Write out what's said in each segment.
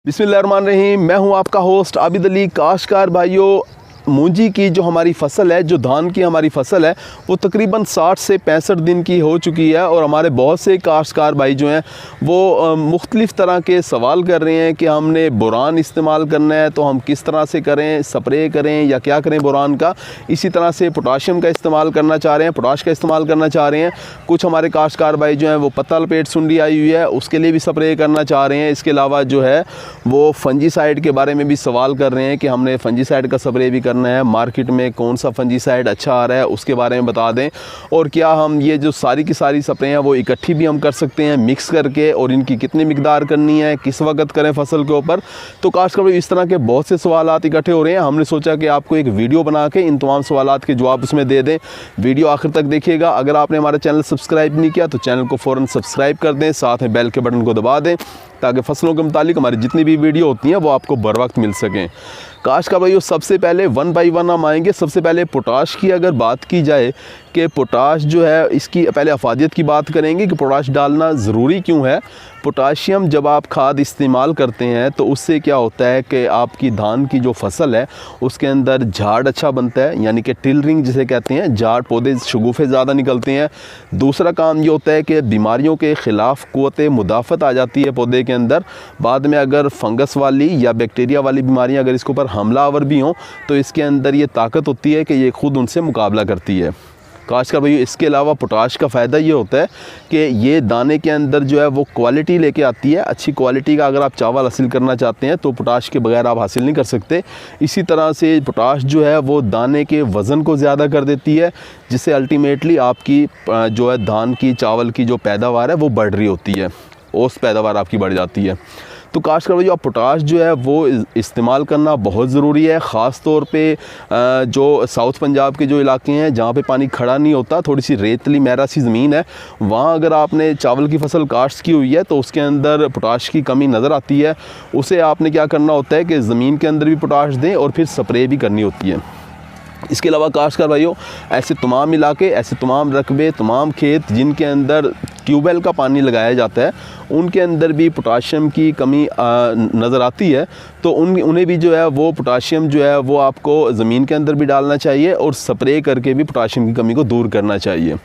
बिस्मिल्लाहिर्रहमानिर्रहीम। मैं हूं आपका होस्ट आबिद अली। काश्तकार भाइयों, मूंजी की जो हमारी फ़सल है, जो धान की हमारी फ़सल है, वो तकरीबन 60 से 65 दिन की हो चुकी है और हमारे बहुत से काश्तकार भाई जो हैं वो मुख्तलिफ़ तरह के सवाल कर रहे हैं कि हमने बोरान इस्तेमाल करना है तो हम किस तरह से करें, स्प्रे करें या क्या करें बोरान का। इसी तरह से पोटाशियम का इस्तेमाल करना चाह रहे हैं, पोटाश का इस्तेमाल करना चाह रहे हैं। कुछ हमारे काश्तकार भाई जो हैं वो पत्ता लपेट सुंडी आई हुई है, उसके लिए भी स्प्रे करना चाह रहे हैं। इसके अलावा जो है वो फंजीसाइड के बारे में भी सवाल कर रहे हैं कि हमने फंजीसाइड का स्प्रे भी करना है, मार्केट में कौन सा फंजीसाइड अच्छा आ रहा है उसके बारे में बता दें, और क्या हम ये जो सारी की सारी स्प्रे हैं वो इकट्ठी भी हम कर सकते हैं मिक्स करके, और इनकी कितनी मिकदार करनी है, किस वक्त करें फसल के ऊपर। तो काश्तकार इस तरह के बहुत से सवालात इकट्ठे हो रहे हैं। हमने सोचा कि आपको एक वीडियो बना के इन तमाम सवालात के जवाब उसमें दे दें। वीडियो आखिर तक देखिएगा। अगर आपने हमारा चैनल सब्सक्राइब नहीं किया तो चैनल को फ़ौरन सब्सक्राइब कर दें, साथ में बेल के बटन को दबा दें ताकि फसलों के मुतालिक हमारी जितनी भी वीडियो होती हैं वो आपको बर वक्त मिल सकें। काश्तकार भाइयों, सबसे पहले वन बाई वन हम आएंगे। सबसे पहले पोटाश की अगर बात की जाए कि पोटाश जो है, इसकी पहले अफादियत की बात करेंगे कि पोटाश डालना ज़रूरी क्यों है। पोटाशियम जब आप खाद इस्तेमाल करते हैं तो उससे क्या होता है कि आपकी धान की जो फसल है उसके अंदर झाड़ अच्छा बनता है, यानी कि टिलरिंग जिसे कहते हैं, झाड़ पौधे शगुफ़े ज़्यादा निकलते हैं। दूसरा काम ये होता है कि बीमारियों के ख़िलाफ़ क़ुव्वत मुदाफ़त आ जाती है पौधे के अंदर। बाद में अगर फंगस वाली या बैक्टीरिया वाली बीमारियां अगर इसके ऊपर हमलावर भी हों तो इसके अंदर ये ताकत होती है कि ये खुद उनसे मुकाबला करती है। काश्तकार भाई, इसके अलावा पोटाश का फ़ायदा ये होता है कि ये दाने के अंदर जो है वो क्वालिटी लेके आती है। अच्छी क्वालिटी का अगर आप चावल हासिल करना चाहते हैं तो पोटाश के बगैर आप हासिल नहीं कर सकते। इसी तरह से पोटाश जो है वो दाने के वज़न को ज़्यादा कर देती है, जिससे अल्टीमेटली आपकी जो है धान की चावल की जो पैदावार है वो बढ़ रही होती है, औसत पैदावार आपकी बढ़ जाती है। तो काश्तकार भाई, पोटाश जो है वो इस्तेमाल करना बहुत ज़रूरी है। ख़ास तौर पे जो साउथ पंजाब के जो इलाके हैं जहाँ पे पानी खड़ा नहीं होता, थोड़ी सी रेतली मैरा सी ज़मीन है, वहाँ अगर आपने चावल की फसल काश्त की हुई है तो उसके अंदर पोटाश की कमी नज़र आती है। उसे आपने क्या करना होता है कि ज़मीन के अंदर भी पोटाश दें और फिर स्प्रे भी करनी होती है। इसके अलावा काश्तकार भाइयों, ऐसे तमाम इलाके, ऐसे तमाम रकबे, तमाम खेत जिनके अंदर ट्यूबवेल का पानी लगाया जाता है उनके अंदर भी पोटाशियम की कमी नज़र आती है। तो उन्हें भी जो है वो पोटाशियम जो है वो आपको ज़मीन के अंदर भी डालना चाहिए और स्प्रे करके भी पोटाशियम की कमी को दूर करना चाहिए।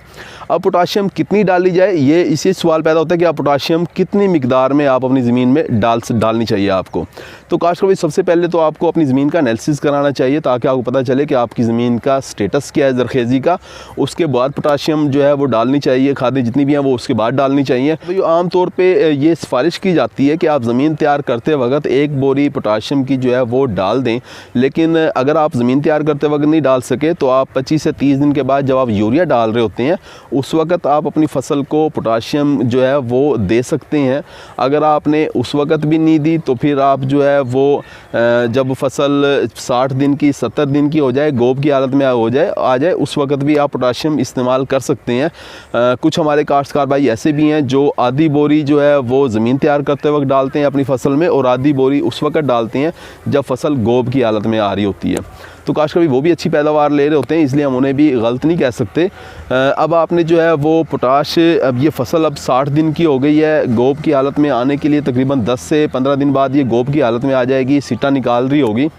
अब पोटाशियम कितनी डाली जाए, ये इसी सवाल पैदा होता है कि आप पोटाशियम कितनी मिकदार में आप अपनी ज़मीन में डालनी चाहिए आपको। तो काश्तकार भाई, सबसे पहले तो आपको अपनी ज़मीन का एनालिसिस कराना चाहिए ताकि आपको पता चले कि आपकी ज़मीन का स्टेटस क्या है ज़रखेज़ी का। उसके बाद पोटाशियम जो है वो डालनी चाहिए, खादें जितनी भी हैं वो उसके बाद डालनी चाहिए। तो आम तौर पे ये सिफारिश की जाती है कि आप ज़मीन तैयार करते वक्त 1 बोरी पोटाशियम की जो है वो डाल दें, लेकिन अगर आप ज़मीन तैयार करते वक्त नहीं डाल सके तो आप 25 से 30 दिन के बाद जब आप यूरिया डाल रहे होते हैं उस वक्त आप अपनी फसल को पोटाशियम जो है वो दे सकते हैं। अगर आपने उस वक्त भी नहीं दी तो फिर आप जो है वो जब फसल 60 दिन की 70 दिन की हो जाए, गोब की हालत में आ जाए उस वक्त भी आप पोटाशियम इस्तेमाल कर सकते हैं। कुछ हमारे काश्तकार भाई ऐसे भी हैं जो आधी बोरी जो है वो ज़मीन तैयार करते वक्त डालते हैं अपनी फसल में और आधी बोरी उस वक्त डालते हैं जब फसल गोब की हालत में आ रही होती है। तो काश्तकार वो भी अच्छी पैदावार ले रहे होते हैं, इसलिए हम उन्हें भी गलत नहीं कह सकते। अब आपने जो है वो पोटाश, अब ये फसल अब 60 दिन की हो गई है, गोब की हालत में आने के लिए तकरीबन 10 से 15 दिन बाद ये गोब की हालत में आ जाएगी, सिट्टा निकाल रही होगी।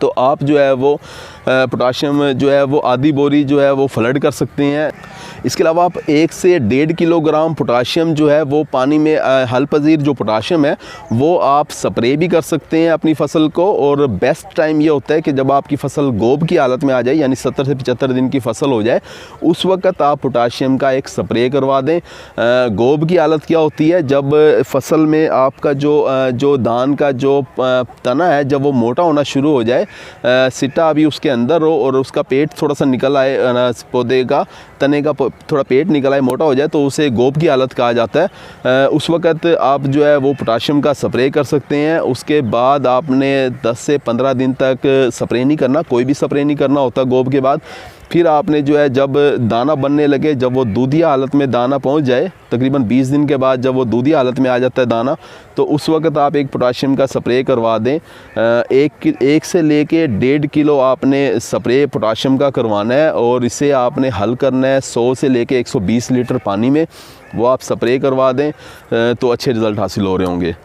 तो आप जो है वो पोटाशियम जो है वो आधी बोरी जो है वो फ्लड कर सकते हैं। इसके अलावा आप 1 से 1.5 किलोग्राम पोटाशियम जो है वो पानी में हल पजीर जो पोटाशियम है वो आप स्प्रे भी कर सकते हैं अपनी फसल को। और बेस्ट टाइम ये होता है कि जब आपकी फसल गोब की हालत में आ जाए, यानी 70 से 75 दिन की फसल हो जाए, उस वक्त आप पोटाशियम का एक स्प्रे करवा दें। गोब की हालत क्या होती है, जब फसल में आपका जो धान का जो तना है जब वो मोटा होना शुरू हो जाए, सिट्टा अभी उसके अंदर हो और उसका पेट थोड़ा सा निकल आए, पौधे का तने का थोड़ा पेट निकल आए, मोटा हो जाए, तो उसे गोब की हालत कहा जाता है। उस वक्त आप जो है वो पोटाशियम का स्प्रे कर सकते हैं। उसके बाद आपने 10 से 15 दिन तक स्प्रे नहीं करना, कोई भी स्प्रे नहीं करना होता गोब के बाद। फिर आपने जो है जब दाना बनने लगे, जब वो दूधिया हालत में दाना पहुंच जाए, तकरीबन 20 दिन के बाद जब वो दूधिया हालत में आ जाता है दाना, तो उस वक्त आप एक पोटाशियम का स्प्रे करवा दें। एक से लेके 1.5 किलो आपने स्प्रे पोटाशियम का करवाना है और इसे आपने हल करना है 100 से लेके 120 लीटर पानी में, वो आप स्प्रे करवा दें तो अच्छे रिज़ल्ट हासिल हो रहे होंगे।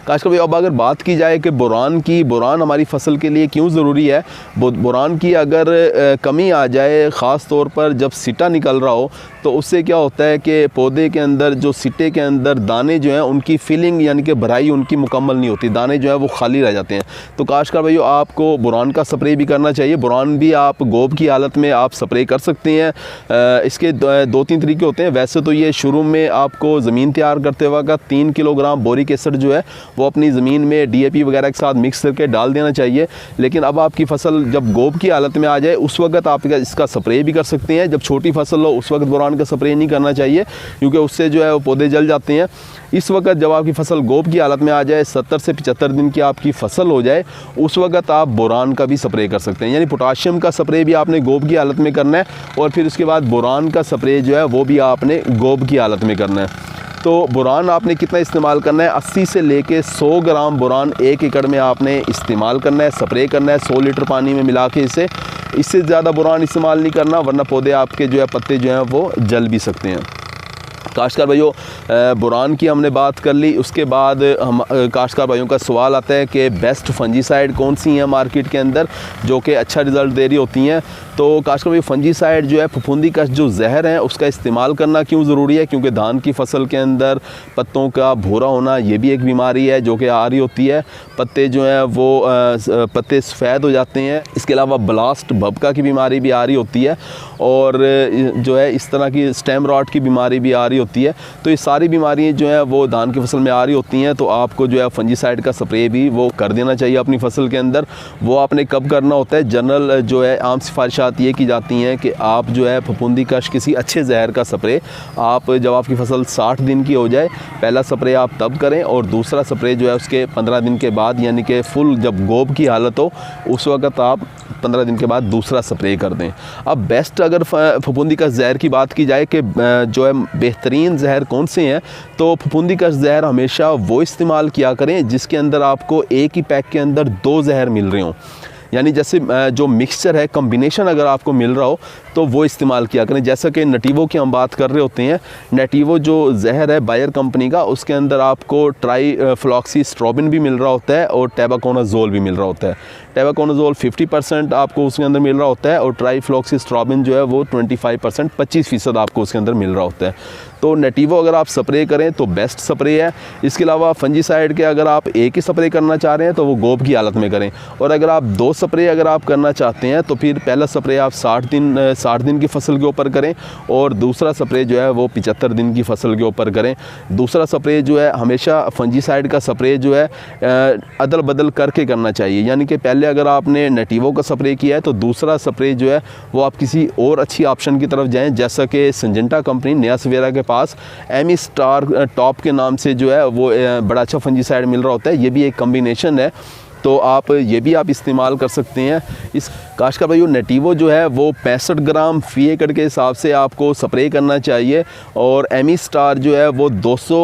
काशकार भाई अब अगर बात की जाए कि बोरान हमारी फसल के लिए क्यों ज़रूरी है, बोरान की अगर कमी आ जाए, ख़ास तौर पर जब सिटा निकल रहा हो, तो उससे क्या होता है कि पौधे के अंदर जो सिटे के अंदर दाने जो हैं उनकी फिलिंग यानी कि भराई उनकी मुकम्मल नहीं होती, दाने जो है वो खाली रह जाते हैं। तो काशकार भाइयों आपको बोरान का स्प्रे भी करना चाहिए। बोरान भी आप गोब की हालत में आप स्प्रे कर सकते हैं। इसके 2-3 तरीके होते हैं। वैसे तो ये शुरू में आपको ज़मीन तैयार करते वक्त 3 किलोग्राम बोरिक एसिड जो है वो अपनी ज़मीन में DAP वगैरह के साथ मिक्स करके डाल देना चाहिए। लेकिन अब आपकी फसल जब गोब की हालत में आ जाए उस वक्त आप इसका स्प्रे भी कर सकते हैं। जब छोटी फसल हो उस वक्त बोरान का स्प्रे नहीं करना चाहिए, क्योंकि उससे जो है वो पौधे जल जाते हैं। इस वक्त जब आपकी फसल गोब की हालत में आ जाए, 70 से 75 दिन की आपकी फसल हो जाए, उस वक्त आप बोरान का भी स्प्रे कर सकते हैं। यानी पोटाशियम का स्प्रे भी आपने गोब की हालत में करना है और फिर उसके बाद बोरान का स्प्रे जो है वो भी आपने गोब की हालत में करना है। तो बोरान आपने कितना इस्तेमाल करना है, 80 से लेके 100 ग्राम बोरान 1 एकड़ में आपने इस्तेमाल करना है, स्प्रे करना है 100 लीटर पानी में मिला के। इससे ज़्यादा बोरान इस्तेमाल नहीं करना, वरना पौधे आपके जो है पत्ते जो हैं वो जल भी सकते हैं। काश्तकार भाइयों बोरान की हमने बात कर ली। उसके बाद हम काश्तकार भाइयों का सवाल आता है कि बेस्ट फंजीसाइड कौन सी हैं मार्केट के अंदर जो कि अच्छा रिज़ल्ट दे रही होती हैं। तो काश्तकार भाइयों फंजीसाइड जो है फफूंदी कश जो जहर है उसका इस्तेमाल करना क्यों ज़रूरी है, क्योंकि धान की फसल के अंदर पत्तों का भूरा होना ये भी एक बीमारी है जो कि आ रही होती है। पत्ते जो हैं वो पत्ते सफ़ेद हो जाते हैं। इसके अलावा ब्लास्ट भबका की बीमारी भी आ रही होती है और जो है इस तरह की स्टेम रॉट की बीमारी भी आ रही होती है। तो ये सारी बीमारियां जो है वो धान की फसल में आ रही होती हैं। तो आपको जो है फंजीसाइड का स्प्रे भी वो कर देना चाहिए अपनी फसल के अंदर। वो आपने कब करना होता है, जनरल जो है आम सिफारिशात ये की जाती हैं कि आप जो है फफूंदी कश किसी अच्छे जहर का स्प्रे आप जब आपकी फसल 60 दिन की हो जाए पहला स्प्रे आप तब करें और दूसरा स्प्रे जो है उसके 15 दिन के बाद, यानी कि फुल जब गोब की हालत हो उस वक्त आप 15 दिन के बाद दूसरा स्प्रे कर दें। अब बेस्ट अगर फफूंदी कश जहर की बात की जाए कि जो है बेहतरीन जहर कौन से हैं, तो फफूंदी कश जहर हमेशा वो इस्तेमाल किया करें जिसके अंदर आपको एक ही पैक के अंदर 2 जहर मिल रहे हों। यानी जैसे जो मिक्सचर है, कॉम्बिनेशन अगर आपको मिल रहा हो तो वो इस्तेमाल किया करें। जैसा कि नेटिवो की हम बात कर रहे होते हैं, नेटिवो जो जहर है बायर कंपनी का, उसके अंदर आपको ट्राईफ्लॉक्सीस्ट्रोबिन भी मिल रहा होता है और टेबाकोनाजोल भी मिल रहा होता है। टेबाकोनाजोल 50% आपको उसके अंदर मिल रहा होता है और ट्राईफ्लॉक्सीस्ट्रोबिन जो है वो 25% 25% आपको उसके अंदर मिल रहा होता है। तो नेटिवो अगर आप स्प्रे करें तो बेस्ट स्प्रे है। इसके अलावा फंजीसाइड के अगर आप एक ही स्प्रे करना चाह रहे हैं तो वो गोब की हालत में करें, और अगर आप 2 स्प्रे अगर आप करना चाहते हैं तो फिर पहला स्प्रे आप 60 दिन की फसल के ऊपर करें और दूसरा स्प्रे जो है वो 75 दिन की फसल के ऊपर करें। दूसरा स्प्रे जो है हमेशा फंजीसाइड का स्प्रे जो है अदल बदल करके करना चाहिए। यानी कि पहले अगर आपने नेटिवो का स्प्रे किया है तो दूसरा स्प्रे जो है वो आप किसी और अच्छी ऑप्शन की तरफ जाएँ, जैसा कि सिंजेंटा कंपनी नया सवेरा के पास एमी स्टार टॉप के नाम से जो है वो बड़ा अच्छा फंजीसाइड मिल रहा होता है। ये भी एक कॉम्बिनेशन है, तो आप ये भी आप इस्तेमाल कर सकते हैं। इस काश्तकार भाइयों नेटिवो जो है वो 65 ग्राम फी एकड़ के हिसाब से आपको स्प्रे करना चाहिए और एमी स्टार जो है वो 200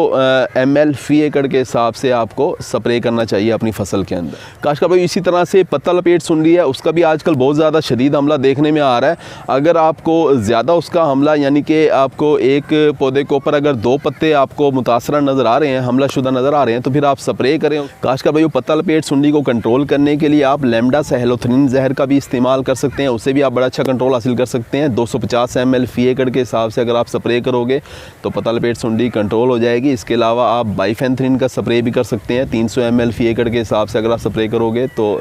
ml फी एकड़ के हिसाब से आपको स्प्रे करना चाहिए अपनी फसल के अंदर। काश्तकार भाइयों इसी तरह से पत्ता लपेट सुंडी है, उसका भी आजकल बहुत ज़्यादा शदीद हमला देखने में आ रहा है। अगर आपको ज़्यादा उसका हमला, यानी कि आपको एक पौधे के ऊपर अगर 2 पत्ते आपको मुतासरा नज़र आ रहे हैं, हमला शुदा नज़र आ रहे हैं, तो फिर आप स्प्रे करें। काश्तकार भाइयों पत्ता लपेट सुंडी को कंट्रोल करने के लिए आप लैम्डा सहेलोथ्रिन जहर का भी इस्तेमाल कर सकते हैं, उससे भी आप बड़ा अच्छा कंट्रोल हासिल कर सकते हैं। 250 ml फी एकड़ के हिसाब से अगर आप स्प्रे करोगे तो पत्ता लपेट सुंडी कंट्रोल हो जाएगी। इसके अलावा आप बाइफेंथ्रिन का स्प्रे भी कर सकते हैं, 300 ml फी एकड़ के हिसाब से अगर आप स्प्रे करोगे तो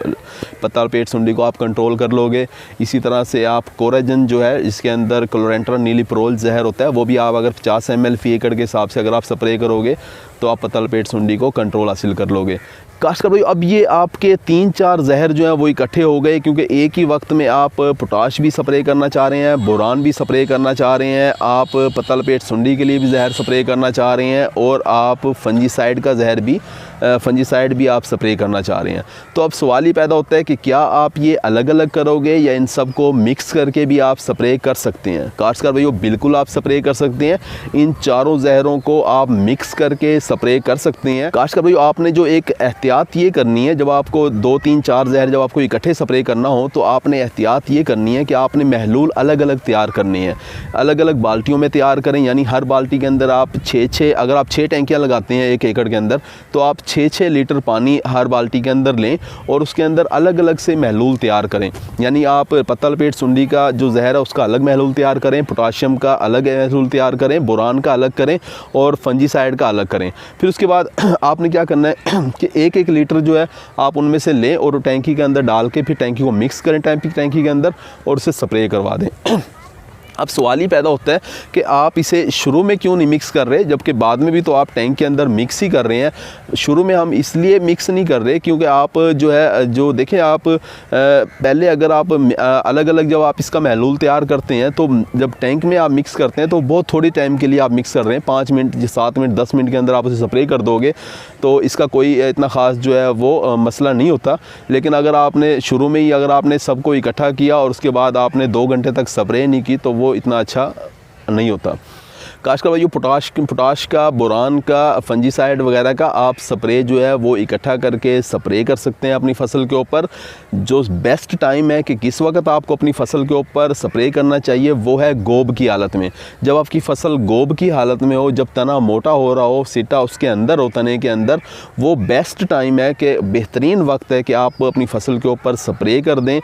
पत्ता लपेट सुंडी को आप कंट्रोल कर लोगे। इसी तरह से आप कोराजन जो है इसके अंदर क्लोरेंट्रा नीलीप्रोल जहर होता है, वो भी आप अगर 50 ml फी एकड़ के हिसाब से अगर आप स्प्रे करोगे तो आप पत्ता लपेट सुंडी को कंट्रोल हासिल कर लोगे। काश्तकार भाई अब ये आपके 3-4 जहर जो हैं वो इकट्ठे हो गए, क्योंकि एक ही वक्त में आप पोटाश भी स्प्रे करना चाह रहे हैं, बोरान भी स्प्रे करना चाह रहे हैं, आप पत्ता लपेट सुंडी के लिए भी जहर स्प्रे करना चाह रहे हैं और आप फंजीसाइड का जहर भी फंजीसाइड भी आप स्प्रे करना चाह रहे हैं। तो अब सवाल ही पैदा होता है कि क्या आप ये अलग अलग करोगे या इन सब को मिक्स करके भी आप स्प्रे कर सकते हैं। काश्तकार भाइयों बिल्कुल आप स्प्रे कर सकते हैं, इन चारों जहरों को आप मिक्स करके स्प्रे कर सकते हैं। काश्तकार भाइयों आपने जो एक एहतियात एहतियात ये करनी है, जब आपको 2 3 4 ज़हर जब आपको इकट्ठे स्प्रे करना हो तो आपने एहतियात ये करनी है कि आपने महलूल अलग अलग तैयार करनी है, अलग अलग बाल्टियों में तैयार करें। यानी हर बाल्टी के अंदर आप 6 अगर आप 6 टैंकियाँ लगाते हैं 1 एकड़ के अंदर, तो आप 6 लीटर पानी हर बाल्टी के अंदर लें और उसके अंदर अलग अलग से महलूल तैयार करें। यानी आप पत्तल पेट सुंडी का जो जहर है उसका अलग महलूल तैयार करें, पोटाशियम का अलग महलूल तैयार करें, बोरान का अलग करें और फंजीसाइड का अलग करें। फिर उसके बाद आपने क्या करना है कि 1 लीटर जो है आप उनमें से लें और टैंकी के अंदर डाल के फिर टैंकी को मिक्स करें टैंकी के अंदर और उसे स्प्रे करवा दें। अब सवाल ही पैदा होता है कि आप इसे शुरू में क्यों नहीं मिक्स कर रहे, जबकि बाद में भी तो आप टैंक के अंदर मिक्स ही कर रहे हैं। शुरू में हम इसलिए मिक्स नहीं कर रहे क्योंकि आप जो है जो देखें आप पहले अगर आप अलग अलग जब आप इसका महलूल तैयार करते हैं तो जब टैंक में आप मिक्स करते हैं तो बहुत थोड़ी टाइम के लिए आप मिक्स कर रहे हैं, 5 मिनट 7 मिनट 10 मिनट के अंदर आप उसे स्प्रे कर दोगे तो इसका कोई इतना ख़ास जो है वो मसला नहीं होता। लेकिन अगर आपने शुरू में ही अगर आपने सबको इकट्ठा किया और उसके बाद आपने 2 घंटे तक स्प्रे नहीं की तो वो इतना अच्छा नहीं होता। काशकार भाई पोटाश का, बोरान का, फंजीसाइड वगैरह का आप स्प्रे जो है वो इकट्ठा करके स्प्रे कर सकते हैं अपनी फसल के ऊपर। जो बेस्ट टाइम है कि किस वक्त आपको अपनी फसल के ऊपर स्प्रे करना चाहिए वो है गोब की हालत में। जब आपकी फसल गोब की हालत में हो, जब तना मोटा हो रहा हो, सीटा उसके अंदर हो तने के अंदर, वो बेस्ट टाइम है कि बेहतरीन वक्त है कि आप अपनी फसल के ऊपर स्प्रे कर दें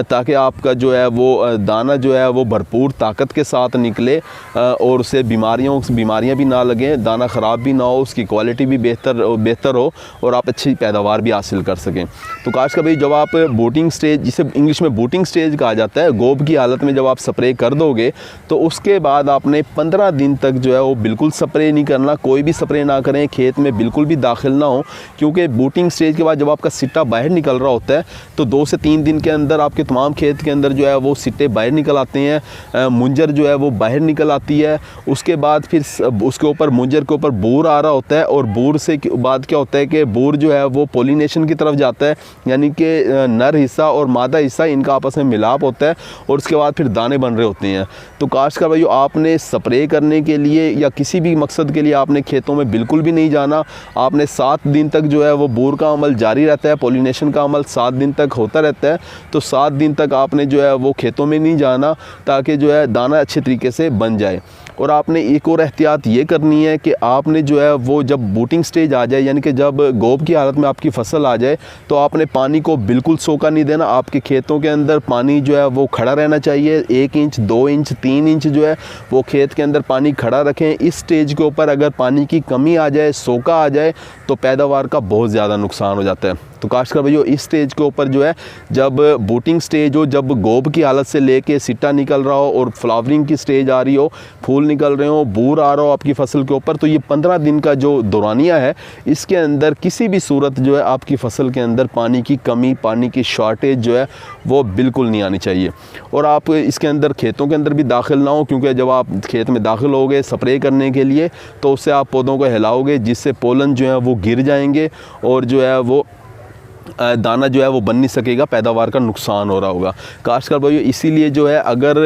ताकि आपका जो है वो दाना जो है वो भरपूर ताकत के साथ निकले और उसे बीमारियां भी ना लगें, दाना ख़राब भी ना हो, उसकी क्वालिटी भी बेहतर हो और आप अच्छी पैदावार भी हासिल कर सकें। तो काशकार भाई जब आप बूटिंग स्टेज, जिसे इंग्लिश में बूटिंग स्टेज कहा जाता है, गोब की हालत में जब आप स्प्रे कर दोगे तो उसके बाद आपने 15 दिन तक जो है वो बिल्कुल स्प्रे नहीं करना, कोई भी स्प्रे ना करें, खेत में बिल्कुल भी दाखिल ना हो। क्योंकि बूटिंग स्टेज के बाद जब आपका सिट्टा बाहर निकल रहा होता है तो 2 से 3 दिन के अंदर आपके तमाम खेत के अंदर जो है वो सिट्टे बाहर निकल आते हैं, मुंजर जो है वो बाहर निकल आती है। उसके बाद फिर उसके ऊपर मुंजर के ऊपर बूर आ रहा होता है और बूर से बाद क्या होता है कि बूर जो है वो पोलिनेशन की तरफ जाता है, यानी कि नर हिस्सा और मादा हिस्सा इनका आपस में मिलाप होता है और उसके बाद फिर दाने बन रहे होते हैं। तो काशकार भाइयों आपने स्प्रे करने के लिए या किसी भी मकसद के लिए आपने खेतों में बिल्कुल भी नहीं जाना। आपने 7 दिन तक जो है वो बूर का अमल जारी रहता है, पोलिनेशन का अमल 7 दिन तक होता रहता है। तो 7 दिन तक आपने जो है वो खेतों में नहीं जाना ताकि जो है दाना अच्छे तरीके से बन जाए। और आपने एक और एहतियात ये करनी है कि आपने जो है वो जब बूटिंग स्टेज आ जाए, यानी कि जब गोब की हालत में आपकी फसल आ जाए, तो आपने पानी को बिल्कुल सोखा नहीं देना। आपके खेतों के अंदर पानी जो है वो खड़ा रहना चाहिए, 1 इंच 2 इंच 3 इंच जो है वो खेत के अंदर पानी खड़ा रखें। इस स्टेज के ऊपर अगर पानी की कमी आ जाए, सोखा आ जाए, तो पैदावार का बहुत ज़्यादा नुकसान हो जाता है। तो काशकार भाइयों इस स्टेज के ऊपर जो है जब बूटिंग स्टेज हो, जब गोब की हालत से लेके सिट्टा निकल रहा हो और फ्लावरिंग की स्टेज आ रही हो, फूल निकल रहे हो, बूर आ रहा हो आपकी फसल के ऊपर, तो ये 15 दिन का जो दौरानिया है इसके अंदर किसी भी सूरत जो है आपकी फसल के अंदर पानी की कमी, पानी की शॉर्टेज जो है वो बिल्कुल नहीं आनी चाहिए। और आप इसके अंदर खेतों के अंदर भी दाखिल ना हो, क्योंकि जब आप खेत में दाखिल होगे स्प्रे करने के लिए तो उससे आप पौधों को हिलाओगे जिससे पोलन जो है वो गिर जाएंगे और जो है वो दाना जो है वो बन नहीं सकेगा, पैदावार का नुकसान हो रहा होगा। काशकार भाइयों इसीलिए जो है अगर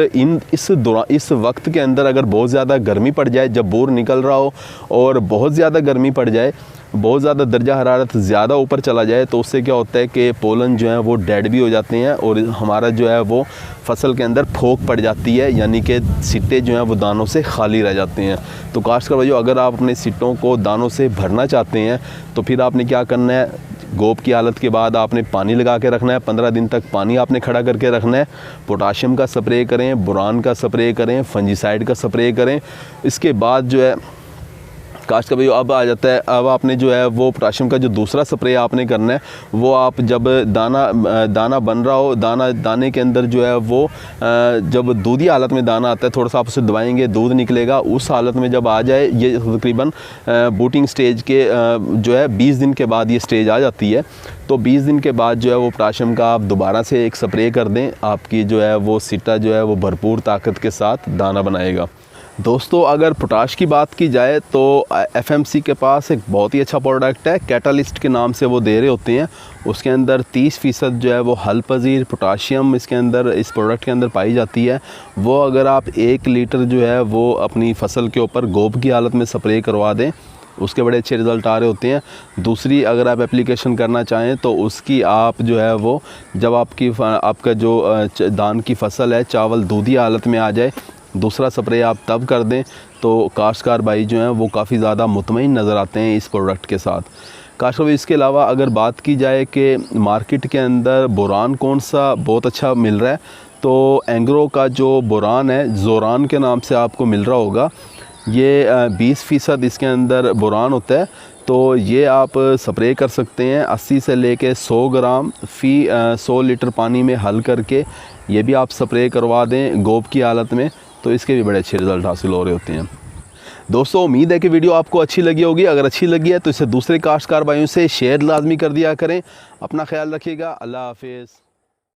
इस वक्त के अंदर अगर बहुत ज़्यादा गर्मी पड़ जाए, जब बोर निकल रहा हो और बहुत ज़्यादा गर्मी पड़ जाए, बहुत ज़्यादा दर्जा हरारत ज़्यादा ऊपर चला जाए, तो उससे क्या होता है कि पोलन जो है वो डेड भी हो जाते हैं और हमारा जो है वो फसल के अंदर फोक पड़ जाती है, यानी कि सिट्टे जो हैं वो दानों से खाली रह जाते हैं। तो काशकार भाइयों अगर आप अपने सिट्टों को दानों से भरना चाहते हैं तो फिर आपने क्या करना है, गोब की हालत के बाद आपने पानी लगा के रखना है, 15 दिन तक पानी आपने खड़ा करके रखना है। पोटाशियम का स्प्रे करें, बोरान का स्प्रे करें, फंजीसाइड का स्प्रे करें। इसके बाद जो है काशकार भाइयों अब आ जाता है, अब आपने जो है वो पोटाशियम का जो दूसरा स्प्रे आपने करना है वो आप जब दाना बन रहा हो, दाने के अंदर जो है वो जब दूधी हालत में दाना आता है, थोड़ा सा आप उसे दबाएंगे दूध निकलेगा, उस हालत में जब आ जाए, ये तकरीबन बूटिंग स्टेज के जो है 20 दिन के बाद ये स्टेज आ जाती है। तो 20 दिन के बाद जो है वो पोटाशियम का आप दोबारा से एक स्प्रे कर दें, आपकी जो है वो सिट्टा जो है वो भरपूर ताकत के साथ दाना बनाएगा। दोस्तों अगर पोटाश की बात की जाए तो एफएमसी के पास एक बहुत ही अच्छा प्रोडक्ट है, कैटालिस्ट के नाम से वो दे रहे होते हैं। उसके अंदर 30% जो है वो हल पजीर पोटाशियम इसके अंदर, इस प्रोडक्ट के अंदर पाई जाती है। वो अगर आप 1 लीटर जो है वो अपनी फसल के ऊपर गोब की हालत में स्प्रे करवा दें उसके बड़े अच्छे रिज़ल्ट आ रहे होते हैं। दूसरी, अगर आप एप्लीकेशन करना चाहें तो उसकी आप जो है वो जब आपका जो धान की फसल है चावल दूधी हालत में आ जाए, दूसरा स्प्रे आप तब कर दें तो काश्तकार भाई जो हैं वो काफ़ी ज़्यादा मुतमईन नज़र आते हैं इस प्रोडक्ट के साथ। काश्तकार भाई, इसके अलावा अगर बात की जाए कि मार्केट के अंदर बोरान कौन सा बहुत अच्छा मिल रहा है, तो एंग्रो का जो बोरान है जोरान के नाम से आपको मिल रहा होगा। ये 20% इसके अंदर बोरान होता है, तो ये आप स्प्रे कर सकते हैं 80 से लेके 100 ग्राम फ़ी 100 लीटर पानी में हल करके। ये भी आप स्प्रे करवा दें गोब की हालत में, तो इसके भी बड़े अच्छे रिज़ल्ट हासिल हो रहे होते हैं। दोस्तों, उम्मीद है कि वीडियो आपको अच्छी लगी होगी। अगर अच्छी लगी है तो इसे दूसरे काश्तकार भाइयों से शेयर लाजमी कर दिया करें। अपना ख्याल रखिएगा। अल्लाह हाफिज़।